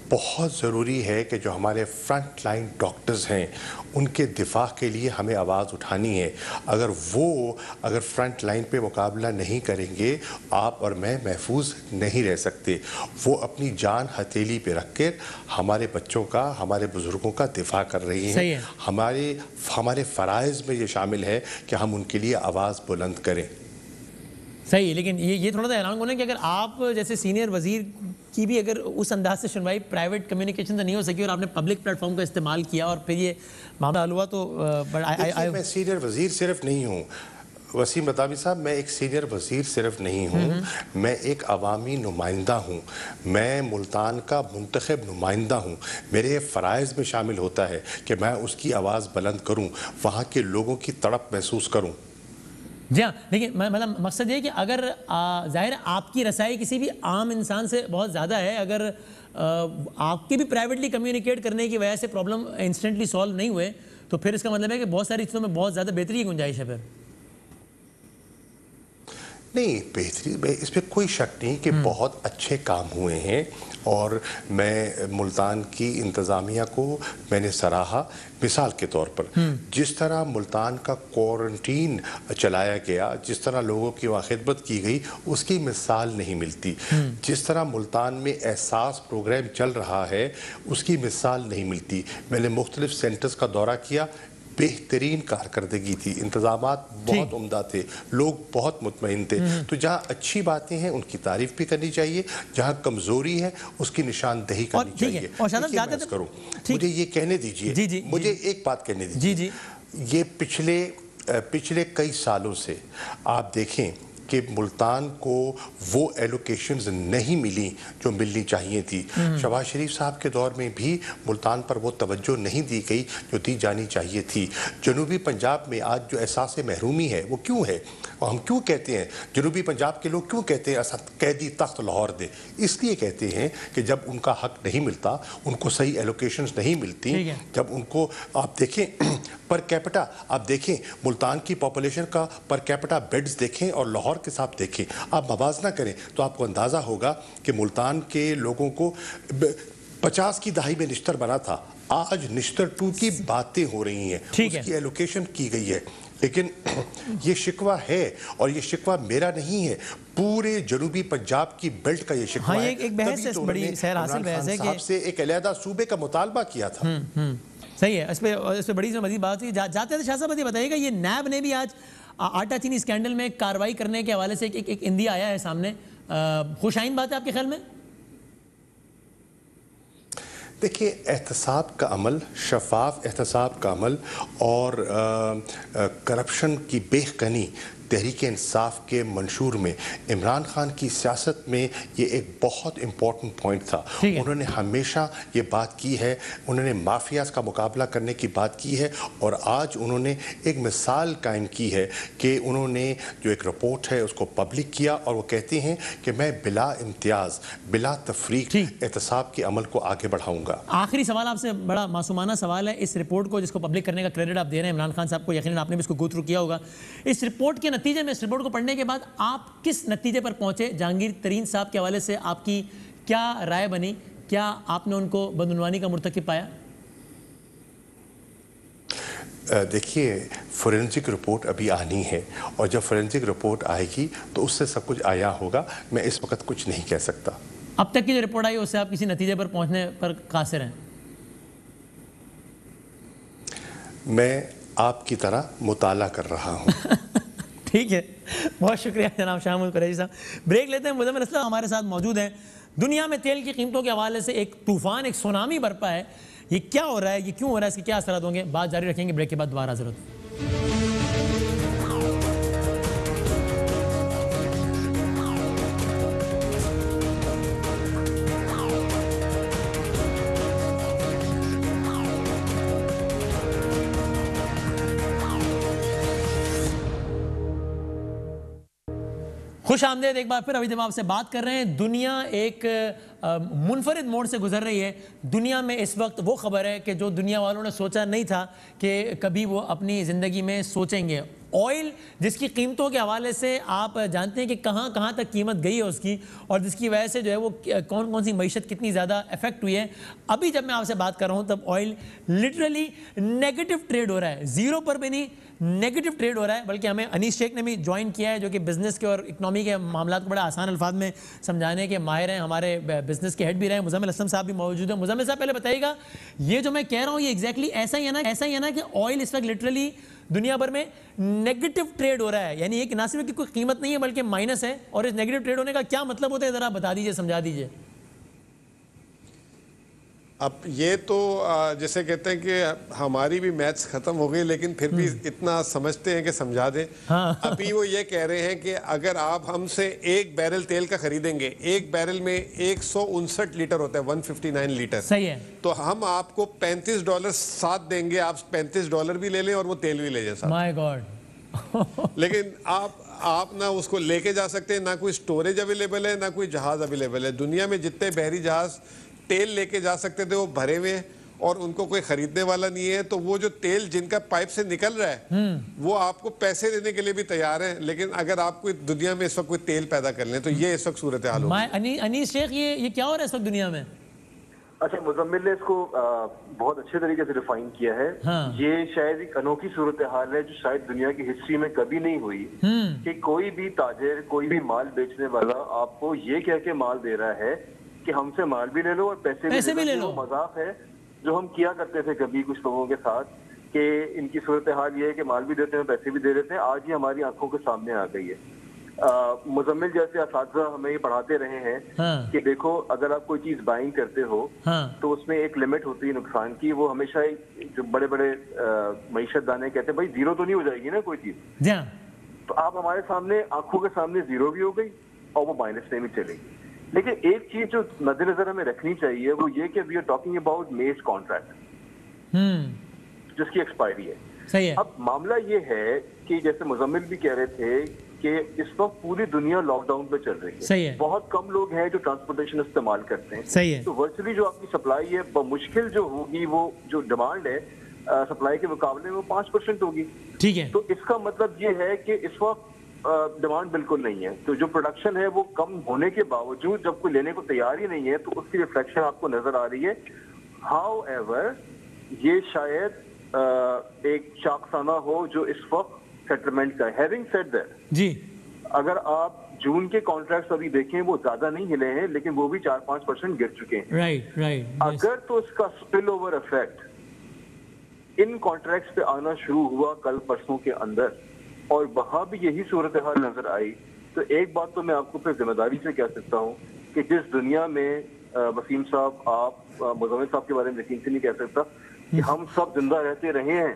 बहुत ज़रूरी है कि जो हमारे फ्रंट लाइन डॉक्टर्स हैं उनके दिफा के लिए हमें आवाज़ उठानी है। अगर फ्रंट लाइन पे मुकाबला नहीं करेंगे, आप और मैं महफूज नहीं रह सकते। वो अपनी जान हथेली पे रख कर हमारे बच्चों का, हमारे बुज़ुर्गों का दिफा कर रही हैं। हमारे फ़राइज़ में ये शामिल है कि हम उनके लिए आवाज़ बुलंद करें। सही, लेकिन ये थोड़ा सा हैरान होना कि अगर आप जैसे सीनियर वजीर की भी अगर उस अंदाज से सुनवाई प्राइवेट कम्युनिकेशन से नहीं हो सकी और आपने पब्लिक प्लेटफॉर्म का इस्तेमाल किया और फिर ये मामला हल हुआ, तो मैं सीनियर वजीर सिर्फ नहीं हूँ वसीम बताबी साहब, मैं एक सीनियर वजीर सिर्फ नहीं हूँ, मैं एक अवामी नुमाइंदा हूँ। मैं मुल्तान का मुंतखब नुमाइंदा हूँ। मेरे फ़राइज़ में शामिल होता है कि मैं उसकी आवाज़ बुलंद करूँ, वहाँ के लोगों की तड़प महसूस करूँ। जी हाँ, लेकिन मतलब मकसद ये कि अगर जाहिर है आपकी रसाई किसी भी आम इंसान से बहुत ज़्यादा है, अगर आपके भी प्राइवेटली कम्युनिकेट करने की वजह से प्रॉब्लम इंस्टेंटली सॉल्व नहीं हुए, तो फिर इसका मतलब है कि बहुत सारी चीज़ों में बहुत ज़्यादा बेहतरी की गुंजाइश है फिर। नहीं, बेहतरी में इसमें कोई शक नहीं कि बहुत अच्छे काम हुए हैं, और मैं मुल्तान की इंतज़ामिया को मैंने सराहा। मिसाल के तौर पर जिस तरह मुल्तान का क्वारंटीन चलाया गया, जिस तरह लोगों की वहाँ खिदमत की गई, उसकी मिसाल नहीं मिलती। जिस तरह मुल्तान में एहसास प्रोग्राम चल रहा है, उसकी मिसाल नहीं मिलती। मैंने मुख्तलिफ सेंटर्स का दौरा किया, बेहतरीन कारकर्दगी थी, इंतजामात बहुत उम्दा थे, लोग बहुत मुतमईन थे। तो जहाँ अच्छी बातें हैं उनकी तारीफ भी करनी चाहिए, जहाँ कमजोरी है उसकी निशानदेही करनी चाहिए। मुझे ये कहने दीजिए, मुझे एक बात कहने दीजिए। ये पिछले कई सालों से आप देखें कि मुल्तान को वो एलोकेशंस नहीं मिली जो मिलनी चाहिए थी। शहबाज शरीफ साहब के दौर में भी मुल्तान पर वो तवज्जो नहीं दी गई जो दी जानी चाहिए थी। जनूबी पंजाब में आज जो एहसास महरूमी है वो क्यों है, और हम क्यों कहते हैं, जनूबी पंजाब के लोग क्यों कहते हैं कैदी तख्त लाहौर दे, इसलिए कहते हैं कि जब उनका हक नहीं मिलता, उनको सही एलोकेशंस नहीं मिलती, जब उनको आप देखें पर कैपिटा, आप देखें मुल्तान की पॉपुलेशन का पर कैपिटा बेड्स देखें और लाहौर के साथ देखें, आप मवाजना करें तो आपको अंदाज़ा होगा कि मुल्तान के लोगों को 50 की दहाई में निश्तर बना था, आज निश्तर 2 की बातें हो रही हैं, उसकी एलोकेशन की गई है। लेकिन ये शिकवा है, और ये शिकवा मेरा नहीं है, पूरे जनूबी पंजाब की बेल्ट का ये शिकवा है। एक बहस है, बड़ी सैर हासिल बहस है कि से एक अलहदा सूबे का मुतालबा किया था। सही है, इस पे बड़ी मज़ीद बात हुई। जाते थे शाह साहब ये बताइएगा, ये नैब ने भी आज आटा चीनी स्कैंडल में कार्रवाई करने के हवाले से एक इंदिया आया है सामने, खुशाइन बात है आपके ख्याल में? देखिए, एहतसाब का अमल, शफाफ एहतसाब का अमल और करप्शन की बेखनी तहरीक इंसाफ के मंशूर में इमरान खान की सियासत में ये एक बहुत इम्पोर्टेंट पॉइंट था। उन्होंने हमेशा ये बात की है, उन्होंने माफियाज का मुकाबला करने की बात की है, और आज उन्होंने एक मिसाल कायम की है कि उन्होंने जो एक रिपोर्ट है उसको पब्लिक किया, और वो कहते हैं कि मैं बिला इम्तियाज़, बिला तफरीक एहतसाब के अमल को आगे बढ़ाऊंगा। आखिरी सवाल आपसे, बड़ा मासूमाना सवाल है। इस रिपोर्ट को जिसको पब्लिक करने का क्रेडिट आप दे रहे हैं इमरान खान साहब को, यकीनन आपने भी इसको गो थ्रू किया होगा। इस रिपोर्ट के नतीजे में, इस रिपोर्ट को पढ़ने के बाद आप किस नतीजे पर पहुंचे? जहांगीर तरीन साहब के हवाले से आपकी क्या राय बनी? क्या आपने उनको बदउनवानी का मुर्तकिब पाया? देखिए, फोरेंसिक रिपोर्ट अभी आनी है, और जब फोरेंसिक रिपोर्ट आएगी तो उससे सब कुछ आया होगा। मैं इस वक्त कुछ नहीं कह सकता। अब तक की जो रिपोर्ट आई उससे आप किसी नतीजे पर पहुंचने पर कासिर हैं? मैं आपकी तरह मुताला कर रहा हूँ। ठीक है, बहुत शुक्रिया जनाब शाह कुरैशी साहब। ब्रेक लेते हैं। मुज़म्मिल असलम हमारे साथ मौजूद हैं। दुनिया में तेल की कीमतों के हवाले से एक तूफान, एक सुनामी बरपा है। ये क्या हो रहा है, ये क्यों हो रहा है, इसके क्या असर होंगे? बात जारी रखेंगे ब्रेक के बाद। दोबारा जरूरत खुश आमदेद एक बार फिर। अभी जब आपसे बात कर रहे हैं, दुनिया एक मुनफरिद मोड़ से गुजर रही है। दुनिया में इस वक्त वो खबर है कि जो दुनिया वालों ने सोचा नहीं था कि कभी वो अपनी ज़िंदगी में सोचेंगे। ऑयल जिसकी कीमतों के हवाले से आप जानते हैं कि कहाँ कहाँ तक कीमत गई है उसकी, और जिसकी वजह से जो है वो कौन कौन सी मईशत कितनी ज़्यादा इफेक्ट हुई है। अभी जब मैं आपसे बात कर रहा हूँ तब ऑयल लिटरली नेगेटिव ट्रेड हो रहा है, ज़ीरो पर भी नहीं, नेगेटिव ट्रेड हो रहा है। बल्कि हमें अनीस शेख ने भी ज्वाइन किया है, जो कि बिज़नेस के और इकनॉमी के मामला को बड़ा आसान अल्फाज में समझाने के माहिर हैं, हमारे बिज़नेस के हेड भी रहे। मुज़म्मिल असलम साहब भी मौजूद हैं। मुज़म्मिल साहब, पहले बताइएगा, ये जो मैं कह रहा हूँ ये एग्जैक्टली ऐसा ही है ना कि ऑयल इस वक्त लिटरली दुनिया भर में नेगेटिव ट्रेड हो रहा है, यानी एक ना सिर्फ की कोई कीमत नहीं है बल्कि माइनस है। और इस नेगेटिव ट्रेड होने का क्या मतलब होता है, ज़रा बता दीजिए, समझा दीजिए। अब ये तो जैसे कहते हैं कि हमारी भी मैथ्स खत्म हो गई, लेकिन फिर भी इतना समझते हैं कि समझा दें। हाँ। अभी वो ये कह रहे हैं कि अगर आप हमसे 1 बैरल तेल का खरीदेंगे, 1 बैरल में 159 लीटर होता है, 159 लीटर, सही है, तो हम आपको $35 साथ देंगे, आप $35 भी ले लें और वो तेल भी ले जाए साथ। माय गॉड, लेकिन आप ना उसको लेके जा सकते हैं, ना कोई स्टोरेज अवेलेबल है, ना कोई जहाज अवेलेबल है। दुनिया में जितने बहरी जहाज तेल लेके जा सकते थे वो भरे हुए हैं और उनको कोई खरीदने वाला नहीं है। तो वो जो तेल जिनका पाइप से निकल रहा है वो आपको पैसे देने के लिए भी तैयार है, लेकिन अगर आप कोई दुनिया में इस वक्त कोई तेल पैदा कर लें तो ये इस वक्त सूरत हाल है। अनीस शेख, ये क्या हो रहा है इस वक्त दुनिया में? अच्छा, मुजम्मिल ने इसको बहुत अच्छे तरीके से डिफाइन किया है। हाँ। ये शायद एक अनोखी सूरत हाल है जो शायद दुनिया की हिस्ट्री में कभी नहीं हुई कि कोई भी ताजिर, कोई भी माल बेचने वाला आपको ये कह के माल दे रहा है कि हमसे माल भी ले लो और पैसे भी ले लो। मजाक है जो हम किया करते थे कभी कुछ लोगों के साथ कि इनकी सूरत हाल ये है कि माल भी देते हैं पैसे भी दे देते हैं। आज ये हमारी आंखों के सामने आ गई है। मुजम्मिल जैसे असातिज़ा हमें ये पढ़ाते रहे हैं कि देखो, अगर आप कोई चीज बाइंग करते हो तो उसमें एक लिमिट होती है नुकसान की। वो हमेशा जो बड़े बड़े मईशत दाने कहते हैं भाई जीरो तो नहीं हो जाएगी ना कोई चीज। तो आप हमारे सामने आंखों के सामने जीरो भी हो गई और वो माइनस में भी चलेगी। लेकिन एक चीज जो मद्देनजर हमें रखनी चाहिए वो ये कि वी आर टॉकिंग अबाउट मेज कॉन्ट्रैक्ट जिसकी एक्सपायरी है। सही है। अब मामला ये है कि जैसे मुजम्मिल भी कह रहे थे कि इस वक्त पूरी दुनिया लॉकडाउन पे चल रही है। सही है। बहुत कम लोग हैं जो ट्रांसपोर्टेशन इस्तेमाल करते हैं। सही है। तो वर्चुअली जो आपकी सप्लाई है मुश्किल जो होगी वो जो डिमांड है सप्लाई के मुकाबले में वो 5% होगी। ठीक है। तो इसका मतलब ये है कि इस वक्त डिमांड बिल्कुल नहीं है। तो जो प्रोडक्शन है वो कम होने के बावजूद जब कोई लेने को तैयार ही नहीं है तो उसकी रिफ्लेक्शन आपको नजर आ रही है। हाउ एवर ये शायद एक शाखसाना हो जो इस वक्त सेटलमेंट का। हैविंग सेड दैट जी, अगर आप जून के कॉन्ट्रैक्ट्स अभी देखें वो ज्यादा नहीं हिले हैं लेकिन वो भी 4-5% गिर चुके हैं। राइट। अगर तो इसका spill over effect in contracts पे आना शुरू हुआ कल परसों के अंदर और वहां भी यही सूरत हाल नजर आई तो एक बात तो मैं आपको फिर जिम्मेदारी से कह सकता हूँ कि जिस दुनिया में वसीम साहब, आप मुजम्मिल साहब के बारे में यकीन से नहीं कह सकता कि हम सब जिंदा रहते रहे हैं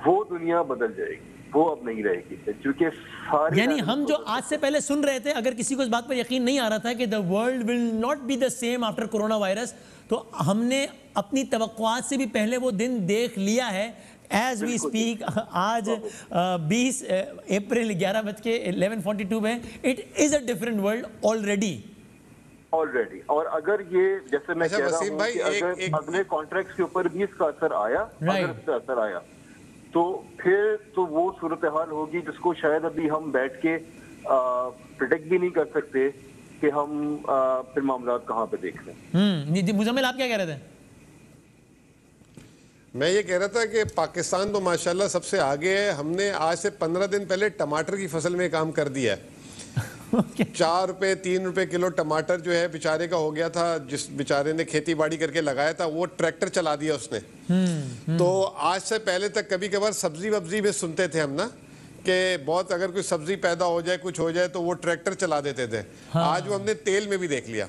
वो दुनिया बदल जाएगी, वो अब नहीं रहेगी। क्योंकि सारे यानी हम जो आज से पहले सुन रहे थे, अगर किसी को इस बात पर यकीन नहीं आ रहा था कि the world will not be the same after corona virus, तो हमने अपनी तवक्कुआत से भी पहले वो दिन देख लिया है। एज वी स्पीक आज 20 अप्रैल 11:11:42 में it is a different world already. और अगर ये जैसे मैं कह रहा हूँ कि अगर अगले कॉन्ट्रैक्ट्स के ऊपर भी इसका असर आया, अगर इसका असर आया तो फिर तो वो सूरत हाल होगी जिसको शायद अभी हम बैठ के प्रिडिक्ट भी नहीं कर सकते कि हम फिर मामला कहाँ पे देख रहे हैं। मुजम्मिल, आप क्या कह रहे थे? मैं ये कह रहा था कि पाकिस्तान तो माशाल्लाह सबसे आगे है। हमने आज से 15 दिन पहले टमाटर की फसल में काम कर दिया है। 4 रुपए 3 रुपए किलो टमाटर जो है बेचारे का हो गया था। जिस बेचारे ने खेती बाड़ी करके लगाया था वो ट्रैक्टर चला दिया उसने। तो आज से पहले तक कभी कभार सब्जी वब्जी में सुनते थे हम ना कि बहुत अगर कोई सब्जी पैदा हो जाए, कुछ हो जाए तो वो ट्रैक्टर चला देते थे। आज वो हमने तेल में भी देख लिया।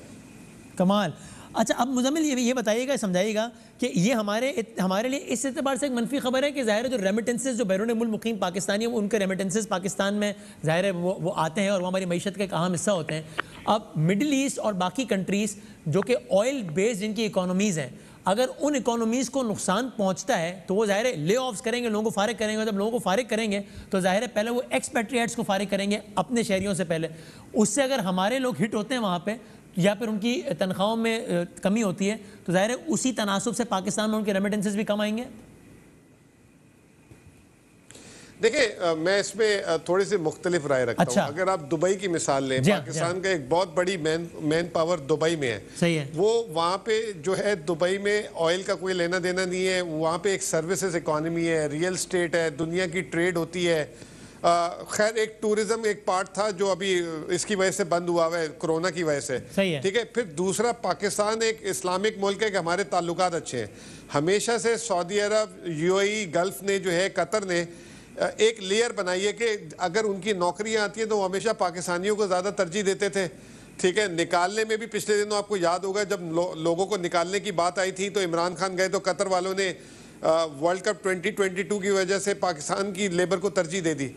कमाल। अच्छा, अब मुजम्मिल ये बताइएगा, समझाइएगा कि ये हमारे लिए इस एतबार से एक मनफी खबर है कि ज़ाहिर है जो रेमिटेंसेस जो बैरून मुल्क मुकीम पाकिस्तानी है उनके रेमिटेंसेस पाकिस्तान में ज़ाहिर है वो आते हैं और वो हमारी मईशत का एक अहम हिस्सा होते हैं। अब मिडिल ईस्ट और बाकी कंट्रीज़ जो कि ऑयल बेस्ड जिनकी इकोनॉमीज़ हैं, अगर उन इकोनॉमीज़ को नुकसान पहुंचता है तो वो ज़ाहिर है ले ऑफ्स करेंगे, लोगों को फारिग करेंगे। जब लोगों को फारिग करेंगे तो ज़ाहिर है पहले वो एक्सपेट्रिएट्स को फारिग करेंगे अपने शहरियों से पहले। उससे अगर हमारे लोग हिट होते हैं वहाँ पे या फिर उनकी तनख्वाहों में कमी होती है तो ज़ाहिर है उसी तनासुब से पाकिस्तान में उनके रेमिटेंसेस भी कम आएंगे। देखिए, मैं इसमें थोड़ी सी मुख्तलिफ राय रखता हूँ। अगर आप दुबई की मिसाल लें, पाकिस्तान का एक बहुत बड़ी मैन पावर दुबई में है। सही है। वो वहाँ पे जो है दुबई में ऑयल का कोई लेना देना नहीं है। वहाँ पे एक सर्विसेज इकोनॉमी है, रियल स्टेट है, दुनिया की ट्रेड होती है। खैर एक टूरिज्म एक पार्ट था जो अभी इसकी वजह से बंद हुआ है कोरोना की वजह से। सही है। ठीक है। फिर दूसरा, पाकिस्तान एक इस्लामिक मुल्क है कि हमारे ताल्लुकात अच्छे हैं। हमेशा से सऊदी अरब, यूएई, गल्फ ने जो है, कतर ने एक लेयर बनाई है कि अगर उनकी नौकरियां आती हैं तो वो हमेशा पाकिस्तानियों को ज़्यादा तरजीह देते थे। ठीक है। निकालने में भी पिछले दिनों आपको याद होगा जब लोगों को निकालने की बात आई थी तो इमरान खान गए तो कतर वालों ने वर्ल्ड कप 2022 की वजह से पाकिस्तान की लेबर को तरजीह दे दी।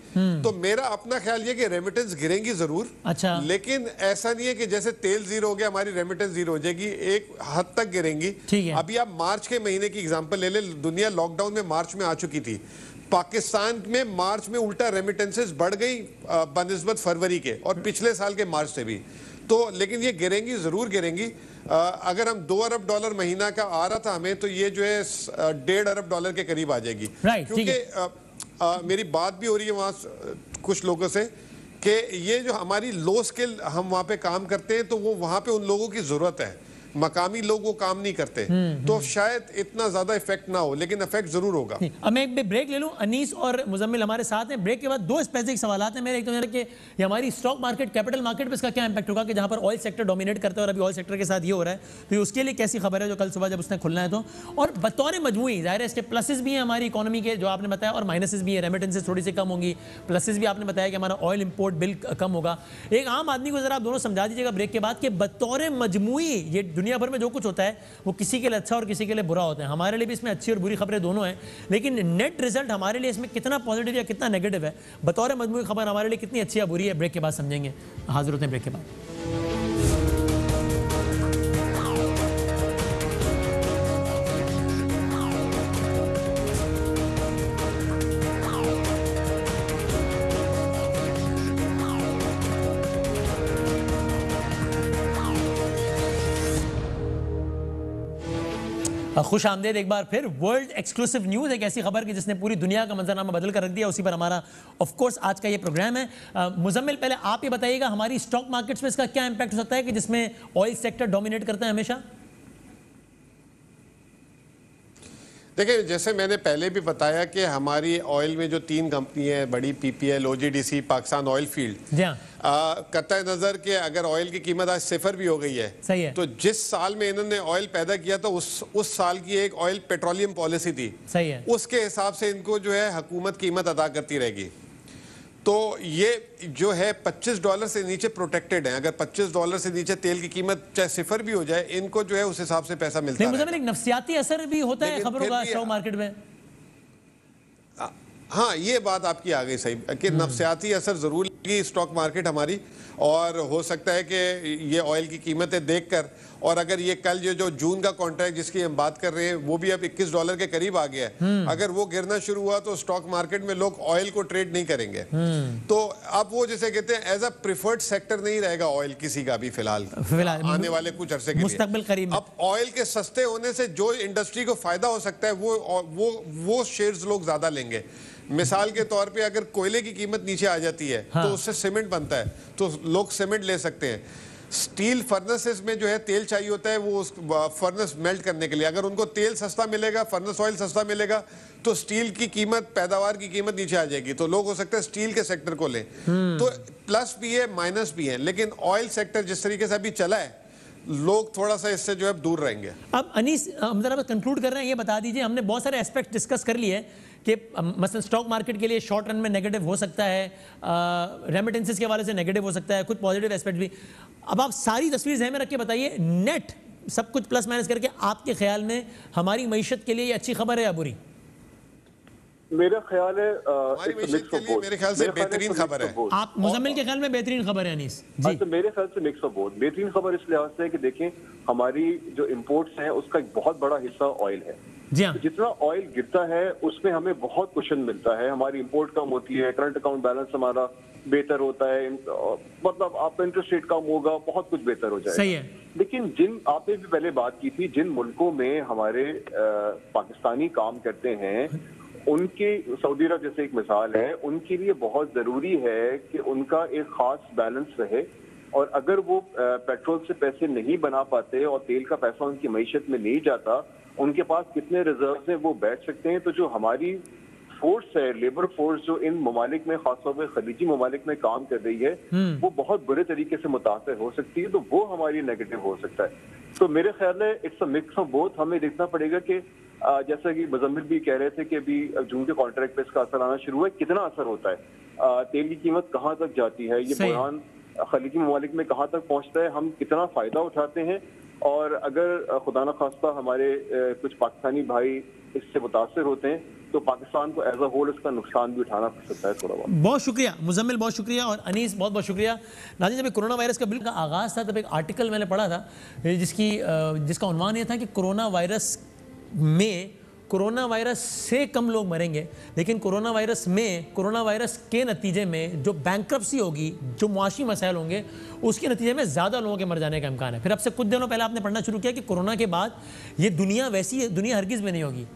तो मेरा अपना ख्याल ये कि रेमिटेंस गिरेंगी जरूर। अच्छा। लेकिन ऐसा नहीं है कि जैसे तेल जीरो हो गया हमारी रेमिटेंस जीरो हो जाएगी, एक हद तक गिरेंगी। ठीक है। अभी आप मार्च के महीने की एग्जांपल ले ले, दुनिया लॉकडाउन में मार्च में आ चुकी थी। पाकिस्तान में मार्च में उल्टा रेमिटेंसेस बढ़ गई बनिस्बत फरवरी के और पिछले साल के मार्च से भी। तो लेकिन ये गिरेंगी, जरूर गिरेंगी। अगर हम 2 अरब डॉलर महीना का आ रहा था हमें, तो ये जो है 1.5 अरब डॉलर के करीब आ जाएगी। क्योंकि मेरी बात भी हो रही है वहाँ कुछ लोगों से कि ये जो हमारी लो स्किल हम वहाँ पे काम करते हैं, तो वो वहाँ पे उन लोगों की जरूरत है। मकामी लोग वो काम नहीं करते, तो शायद इतना ज्यादा इफेक्ट ना हो, लेकिन इफेक्ट जरूर होगा। अब मैं एक ब्रेक ले लूं। अनीस और मुजम्मिल हमारे साथ हैं। ब्रेक के बाद 2 स्पेसिफिक सवाल हैं मेरे। एक तो कि ये हमारी स्टॉक मार्केट, कैपिटल मार्केट पे इसका क्या इंपैक्ट होगा कि जहां पर ऑयल सेक्टर डोमिनेट करता है और अभी ऑयल सेक्टर के साथ ये हो रहा है, तो उसके लिए कैसी खबर है जो कल सुबह जब उसने खुलना है तो। और बतौर मजमूई जाहिर है इसके प्लसेस भी हैं हमारी इकोनॉमी के जो आपने बताया, और माइनसेस भी है। रेमिटेंसेस थोड़ी सी कम होंगी, प्लसेस भी आपने बताया कि हमारा ऑयल इंपोर्ट बिल कम होगा। एक आम आदमी को जरा आप दोनों समझा दीजिएगा ब्रेक के बाद कि बतौर मजमूई ये दुनिया भर में जो कुछ होता है वो किसी के लिए अच्छा और किसी के लिए बुरा होता है। हमारे लिए भी इसमें अच्छी और बुरी खबरें दोनों हैं, लेकिन नेट रिजल्ट हमारे लिए इसमें कितना पॉजिटिव या कितना नेगेटिव है, बतौर मजमूई खबर हमारे लिए कितनी अच्छी या बुरी है, ब्रेक के बाद समझेंगे। हाजिर होते हैं ब्रेक के बाद। खुश आमदेद एक बार फिर। वर्ल्ड एक्सक्लूसिव न्यूज़, एक ऐसी खबर कि जिसने पूरी दुनिया का मंजरनामा बदल कर रख दिया, उसी पर हमारा ऑफ कोर्स आज का ये प्रोग्राम है। मुजम्मिल, पहले आप ये बताइएगा हमारी स्टॉक मार्केट्स में इसका क्या इंपैक्ट हो सकता है कि जिसमें ऑयल सेक्टर डोमिनेट करता है हमेशा। देखिए, जैसे मैंने पहले भी बताया कि हमारी ऑयल में जो 3 कंपनियां हैं बड़ी, PPL, OGDC, Pakistan oil field, कतई नजर के अगर ऑयल की कीमत आज 0 भी हो गई है, सही है, तो जिस साल में इन्होंने ऑयल पैदा किया था उस साल की एक ऑयल पेट्रोलियम पॉलिसी थी, सही है, उसके हिसाब से इनको जो है हुकूमत कीमत अदा करती रहेगी। तो ये जो है $25 से नीचे प्रोटेक्टेड है। अगर $25 से नीचे तेल की कीमत चाहे 0 भी हो जाए, इनको जो है उस हिसाब से पैसा मिलता है। मुझे एक नफसियाती असर भी होता है खबरों का स्टॉक मार्केट में। हाँ, ये बात आपकी आ गई सही कि नफसियाती असर जरूर लगी स्टॉक मार्केट हमारी, और हो सकता है कि ये ऑयल की कीमतें देखकर, और अगर ये कल जो जून का कॉन्ट्रैक्ट जिसकी हम बात कर रहे हैं वो भी अब $21 के करीब आ गया है, अगर वो गिरना शुरू हुआ तो स्टॉक मार्केट में लोग ऑयल को ट्रेड नहीं करेंगे। तो अब वो जैसे कहते हैं एज अ प्रिफर्ड सेक्टर नहीं रहेगा ऑयल किसी का भी फिलहाल आने वाले कुछ अरसे के मुस्तकबिल करीब। अब ऑयल के सस्ते होने से जो इंडस्ट्री को फायदा हो सकता है वो शेयर्स लोग ज्यादा लेंगे। मिसाल के तौर पे अगर कोयले की कीमत नीचे आ जाती है, हाँ, तो उससे सीमेंट बनता है, तो लोग सीमेंट ले सकते हैं। स्टील फर्नेसेस में जो है तेल चाहिए होता है वो फर्नेस मेल्ट करने के लिए, अगर उनको तेल सस्ता मिलेगा, फर्नेस ऑयल सस्ता मिलेगा, तो स्टील की कीमत, पैदावार की कीमत नीचे आ जाएगी। तो लोग हो सकता है स्टील के सेक्टर को लें। तो प्लस भी है, माइनस भी है, लेकिन ऑयल सेक्टर जिस तरीके से अभी चला है, लोग थोड़ा सा इससे जो है दूर रहेंगे। अब अनीस, हम जरा कंक्लूड कर रहे हैं, ये बता दीजिए, हमने बहुत सारे एस्पेक्ट डिस्कस कर लिए कि मसलन स्टॉक मार्केट के लिए शॉर्ट रन में नेगेटिव हो सकता है, रेमिटेंसेस के हवाले से नेगेटिव हो सकता है, कुछ पॉजिटिव एस्पेक्ट भी। अब आप सारी तस्वीर ज़हन में रख के बताइए, नेट सब कुछ प्लस माइनस करके आपके ख्याल में हमारी मईशत के लिए ये अच्छी खबर है या बुरी? मेरा ख्याल है मेरे ख्याल से बेहतरीन खबर है। आप मुजम्मिल के ख्याल में बेहतरीन खबर है अनीस जी? तो मेरे ख्याल से मिक्स ऑफ बोथ। बेहतरीन खबर इस लिहाज से कि देखें हमारी जो इंपोर्ट्स हैं उसका एक बहुत बड़ा हिस्सा ऑयल है। जी हाँ। तो जितना ऑयल गिरता है उसमें हमें बहुत कुशन मिलता है, हमारी इंपोर्ट कम होती है, करंट अकाउंट बैलेंस हमारा बेहतर होता है, मतलब आपका इंटरेस्ट रेट कम होगा, बहुत कुछ बेहतर हो जाएगा। सही है। लेकिन जिन, आपने भी पहले बात की थी, जिन मुल्कों में हमारे पाकिस्तानी काम करते हैं, उनके, सऊदी अरब जैसे एक मिसाल है, उनके लिए बहुत जरूरी है कि उनका एक खास बैलेंस रहे, और अगर वो पेट्रोल से पैसे नहीं बना पाते और तेल का पैसा उनकी मईशत में नहीं जाता, उनके पास कितने रिजर्व हैं वो बैठ सकते हैं। तो जो हमारी फोर्स है, लेबर फोर्स जो इन ममालिक में, खासतौर पर खलीजी ममालिक में काम कर रही है, वो बहुत बुरे तरीके से मुतासर हो सकती है, तो वो हमारी नेगेटिव हो सकता है। तो मेरे ख्याल है it's a mix of both. हमें देखना पड़ेगा कि जैसा कि मुजम्मिल भी कह रहे थे कि अभी जून के कॉन्ट्रैक्ट पे इसका असर आना शुरू है, कितना असर होता है, तेल की कीमत कहाँ तक जाती है, ये बुरहान खलीजी ममालिक में कहाँ तक पहुँचता है, हम कितना फायदा उठाते हैं, और अगर खुदा न खास्ता हमारे कुछ पाकिस्तानी भाई इससे मुतासर होते हैं तो पाकिस्तान को एज अ होल इसका नुकसान भी उठाना पड़ सकता है थोड़ा बहुत। बहुत शुक्रिया मुजम्मिल, बहुत शुक्रिया, और अनीस बहुत बहुत शुक्रिया। नाज़रीन, जब कोरोना वायरस का बिल का आगाज़ था तब एक आर्टिकल मैंने पढ़ा था जिसका उन्वान ये था कि कोरोना वायरस में कोरोना वायरस से कम लोग मरेंगे, लेकिन कोरोना वायरस के नतीजे में जो बैंक्रप्सी होगी, जो मुआशी मसाइल होंगे, उसके नतीजे में ज़्यादा लोगों के मर जाने का इम्कान है। फिर अब से कुछ दिनों पहले आपने पढ़ना शुरू किया कि कोरोना के बाद ये दुनिया वैसी दुनिया हरगिज़ में नहीं होगी।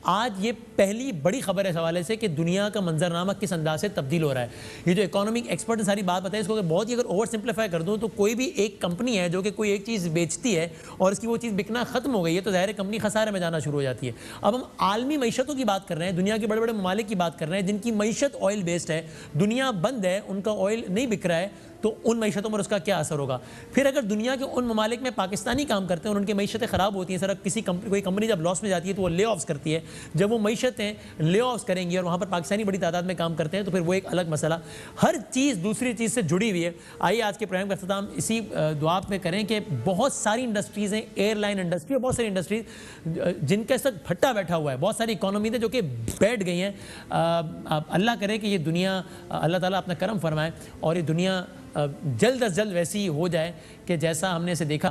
आज ये पहली बड़ी खबर है इस हवाले से कि दुनिया का मंजरनामा किस अंदाज से तब्दील हो रहा है। ये जो इकोनॉमिक एक्सपर्ट ने सारी बात बताई, इसको अगर बहुत ही अगर ओवर सिंप्लीफाई कर दूं तो कोई भी एक कंपनी है जो कि कोई एक चीज़ बेचती है और इसकी वो चीज़ बिकना खत्म हो गई है, तो ज़ाहिर है कंपनी खसारे में जाना शुरू हो जाती है। अब हम आलमी मईशतों की बात कर रहे हैं, दुनिया के बड़े बड़े ममालिक की बात कर रहे हैं जिनकी मईशत ऑयल बेस्ड है, दुनिया बंद है, उनका ऑयल नहीं बिक रहा है, तो उन मईशतों पर उसका क्या असर होगा। फिर अगर दुनिया के उन ममालिक में पाकिस्तानी काम करते हैं और उनकी मईशतें ख़राब होती हैं, सर कोई कंपनी जब लॉस में जाती है तो वो ले ऑफ्स करती है, जब वो मईशतें ले ऑफ्स करेंगी और वहाँ पर पाकिस्तानी बड़ी तादाद में काम करते हैं तो फिर वो एक अलग मसला। हर चीज़ दूसरी चीज़ से जुड़ी हुई है। आइए आज के प्रोग्राम का अख्ताम इसी दुआ में करें कि बहुत सारी इंडस्ट्रीज़ हैं, एयरलाइन इंडस्ट्री और बहुत सारी इंडस्ट्रीज जिनका इस वक्त भट्टा बैठा हुआ है, बहुत सारी इकॉनमी है जो कि बैठ गई हैं। अल्लाह करे कि ये दुनिया, अल्लाह ताला अपना करम फरमाए और ये दुनिया जल्द अज जल्द वैसी हो जाए कि जैसा हमने इसे देखा।